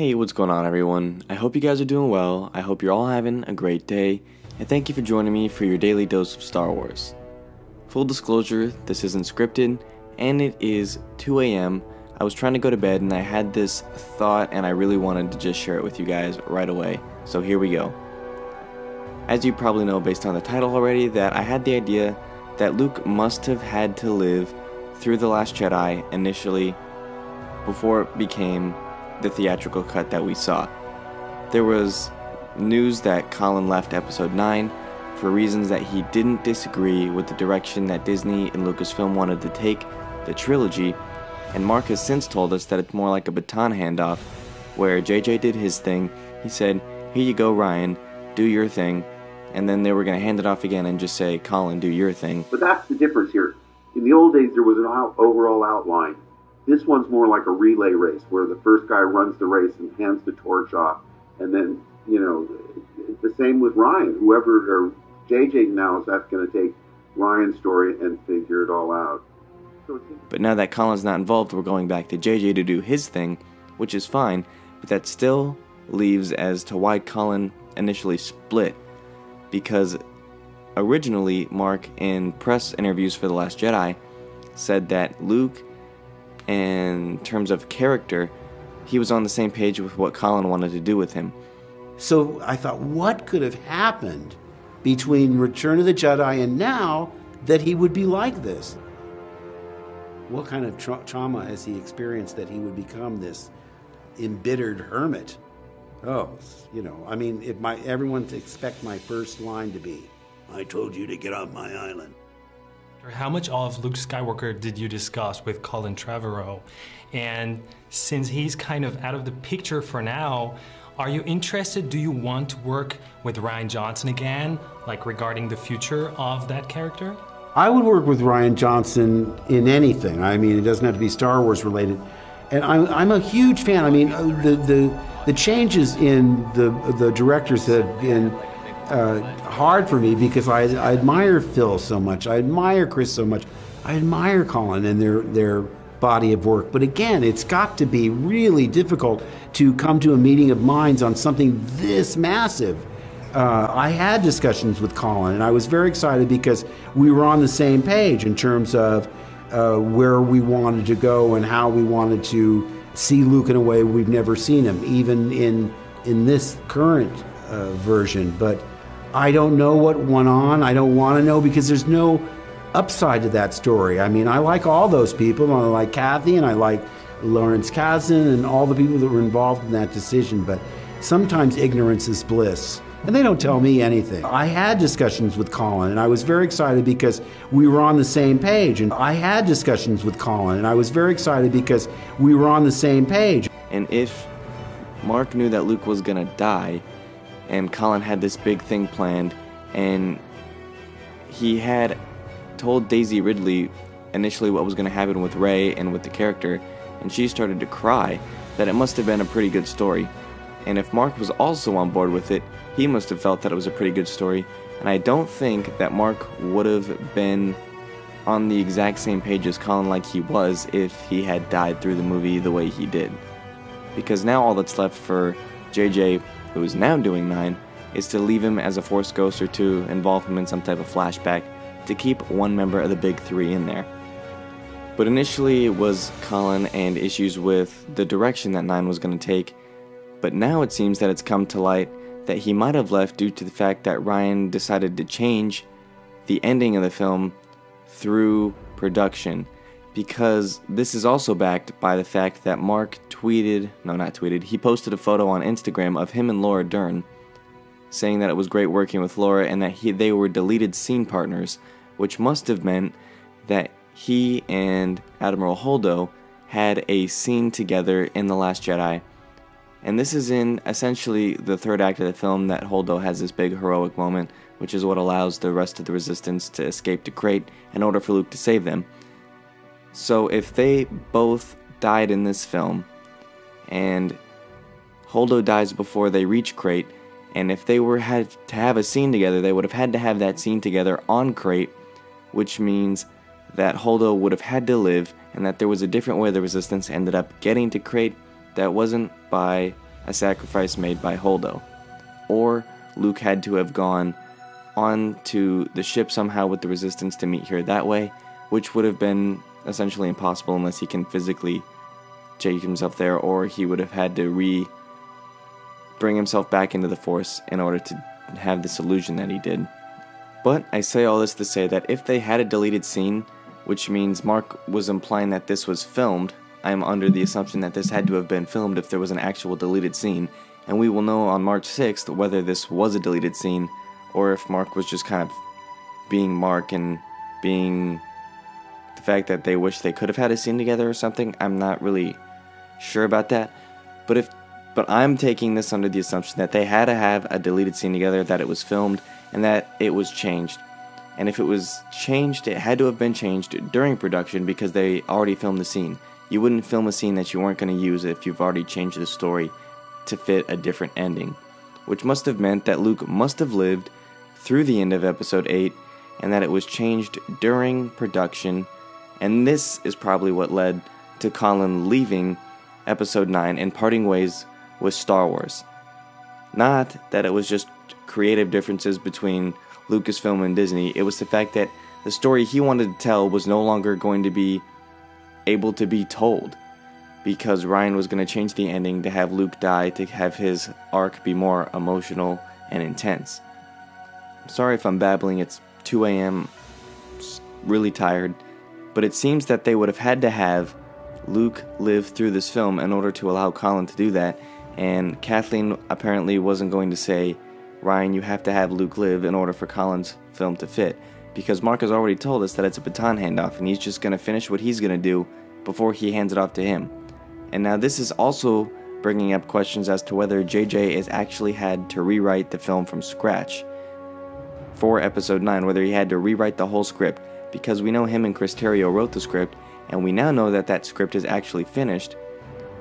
Hey, what's going on everyone? I hope you guys are doing well, I hope you're all having a great day, and thank you for joining me for your daily dose of Star Wars. Full disclosure, this isn't scripted, and it is 2 a.m. I was trying to go to bed and I had this thought and I really wanted to just share it with you guys right away, so here we go. As you probably know based on the title already, that I had the idea that Luke must have had to live through The Last Jedi initially before it became the theatrical cut that we saw. There was news that Colin left episode 9 for reasons that he didn't disagree with the direction that Disney and Lucasfilm wanted to take the trilogy, and Mark has since told us that it's more like a baton handoff where JJ did his thing, he said, here you go Ryan, do your thing, and then they were going to hand it off again and just say, Colin, do your thing. But that's the difference here. In the old days there was an overall outline. This one's more like a relay race where the first guy runs the race and hands the torch off. And then, it's the same with Ryan. Or JJ now is that's going to take Ryan's story and figure it all out. But now that Colin's not involved, we're going back to JJ to do his thing, which is fine, but that still leaves as to why Colin initially split. Because originally, Mark, in press interviews for The Last Jedi, said that Luke, in terms of character, he was on the same page with what Colin wanted to do with him. So I thought, what could have happened between Return of the Jedi and now that he would be like this? What kind of trauma has he experienced that he would become this embittered hermit? Everyone expect my first line to be, I told you to get off my island. How much of Luke Skywalker did you discuss with Colin Trevorrow? And since he's kind of out of the picture for now, are you interested, do you want to work with Rian Johnson again, like regarding the future of that character? I would work with Rian Johnson in anything. I mean, it doesn't have to be Star Wars related. And I'm a huge fan. I mean, the changes in the directors have been hard for me because I admire Phil so much, I admire Chris so much, I admire Colin and their body of work. But again, it's got to be really difficult to come to a meeting of minds on something this massive. I had discussions with Colin and I was very excited because we were on the same page in terms of where we wanted to go and how we wanted to see Luke in a way we've never seen him, even in this current version. But I don't know what went on. I don't want to know because there's no upside to that story. I mean, I like all those people. I like Kathy and I like Lawrence Kasdan and all the people that were involved in that decision. But sometimes ignorance is bliss. And they don't tell me anything. I had discussions with Colin and I was very excited because we were on the same page. And I had discussions with Colin and I was very excited because we were on the same page. And if Mark knew that Luke was gonna die, and Colin had this big thing planned, and he had told Daisy Ridley initially what was gonna happen with Rey and with the character, and she started to cry, that it must have been a pretty good story. And if Mark was also on board with it, he must have felt that it was a pretty good story, and I don't think that Mark would have been on the exact same page as Colin like he was if he had died through the movie the way he did. Because now all that's left for JJ, who is now doing 9, is to leave him as a Force ghost or to involve him in some type of flashback to keep one member of the big 3 in there. But initially it was Colin and issues with the direction that 9 was going to take, but now it seems that it's come to light that he might have left due to the fact that Rian decided to change the ending of the film through production, because this is also backed by the fact that Mark he posted a photo on Instagram of him and Laura Dern, saying that it was great working with Laura and that they were deleted scene partners, which must have meant that he and Admiral Holdo had a scene together in The Last Jedi. And this is in essentially the third act of the film that Holdo has this big heroic moment, which is what allows the rest of the Resistance to escape to Crate in order for Luke to save them. So if they both died in this film, and Holdo dies before they reach Crate, and if they had to have a scene together, they would have had to have that scene together on Crate, which means that Holdo would have had to live, and that there was a different way the Resistance ended up getting to Crate that wasn't by a sacrifice made by Holdo. Or Luke had to have gone on to the ship somehow with the Resistance to meet her that way, which would have been essentially impossible unless he can physically take himself there, or he would have had to bring himself back into the Force in order to have this illusion that he did. But I say all this to say that if they had a deleted scene, which means Mark was implying that this was filmed, I'm under the assumption that this had to have been filmed if there was an actual deleted scene, and we will know on March 6th whether this was a deleted scene, or if Mark was just kind of being Mark and being the fact that they wish they could have had a scene together or something. I'm not really sure about that, but I'm taking this under the assumption that they had to have a deleted scene together, that it was filmed, and that it was changed. And if it was changed, it had to have been changed during production because they already filmed the scene. You wouldn't film a scene that you weren't going to use if you've already changed the story to fit a different ending, which must have meant that Luke must have lived through the end of Episode 8 and that it was changed during production, and this is probably what led to Colin leaving Episode 9 and parting ways with Star Wars. Not that it was just creative differences between Lucasfilm and Disney, it was the fact that the story he wanted to tell was no longer going to be able to be told, because Ryan was going to change the ending to have Luke die to have his arc be more emotional and intense. I'm sorry if I'm babbling, it's 2 a.m., really tired, but it seems that they would have had to have Luke live through this film in order to allow Colin to do that, and Kathleen apparently wasn't going to say, Ryan, you have to have Luke live in order for Colin's film to fit, because Mark has already told us that it's a baton handoff and he's just going to finish what he's going to do before he hands it off to him. And now this is also bringing up questions as to whether JJ has actually had to rewrite the film from scratch for Episode 9, whether he had to rewrite the whole script, because we know him and Chris Terrio wrote the script, and we now know that that script is actually finished.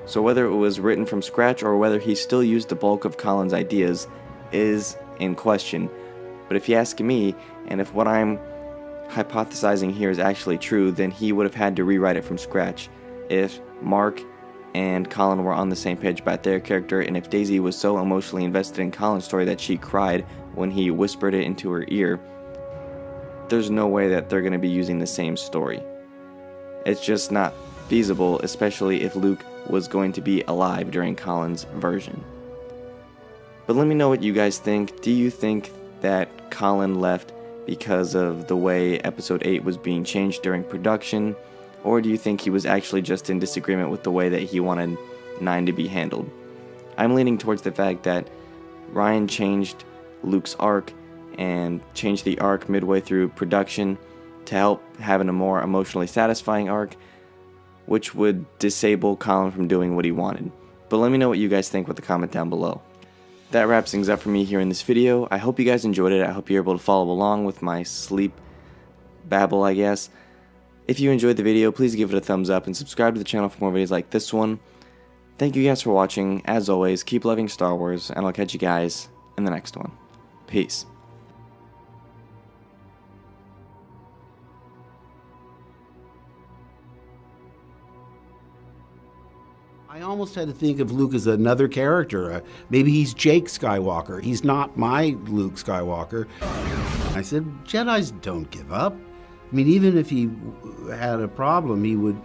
So whether it was written from scratch or whether he still used the bulk of Colin's ideas is in question. But if you ask me, and if what I'm hypothesizing here is actually true, then he would have had to rewrite it from scratch if Mark and Colin were on the same page about their character, and if Daisy was so emotionally invested in Colin's story that she cried when he whispered it into her ear. There's no way that they're going to be using the same story. It's just not feasible, especially if Luke was going to be alive during Colin's version. But let me know what you guys think. Do you think that Colin left because of the way Episode 8 was being changed during production, or do you think he was actually just in disagreement with the way that he wanted 9 to be handled? I'm leaning towards the fact that Ryan changed Luke's arc and changed the arc midway through production to help having a more emotionally satisfying arc, which would disable Colin from doing what he wanted. But let me know what you guys think with a comment down below. That wraps things up for me here in this video. I hope you guys enjoyed it. I hope you're able to follow along with my sleep babble, I guess. If you enjoyed the video, please give it a thumbs up and subscribe to the channel for more videos like this one. Thank you guys for watching. As always, keep loving Star Wars, and I'll catch you guys in the next one. Peace. I almost had to think of Luke as another character. Maybe he's Jake Skywalker. He's not my Luke Skywalker. I said, Jedis don't give up. I mean, even if he had a problem, he would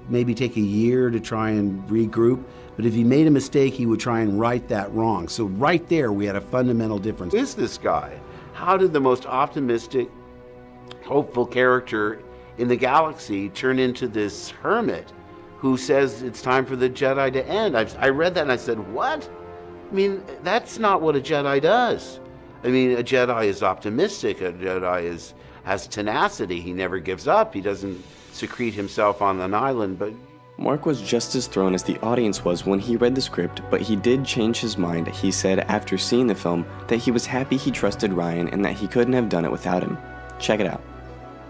maybe take a year to try and regroup. But if he made a mistake, he would try and right that wrong. So right there, we had a fundamental difference. Who is this guy? How did the most optimistic, hopeful character in the galaxy turn into this hermit who says it's time for the Jedi to end? I read that and I said, what? I mean, that's not what a Jedi does. I mean, a Jedi is optimistic. A Jedi has tenacity. He never gives up. He doesn't secrete himself on an island. But Mark was just as thrown as the audience was when he read the script, but he did change his mind. He said after seeing the film that he was happy he trusted Ryan and that he couldn't have done it without him. Check it out.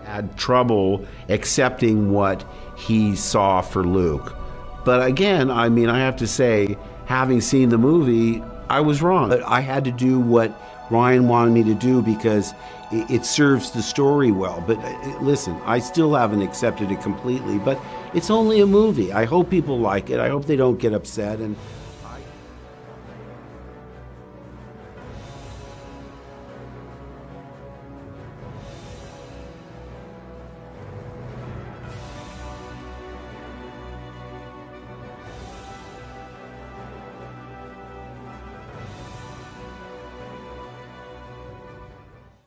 Had trouble accepting what he saw for Luke. But again, I mean, I have to say, having seen the movie, I was wrong. I had to do what Ryan wanted me to do because it serves the story well. But listen, I still haven't accepted it completely, but it's only a movie. I hope people like it. I hope they don't get upset. And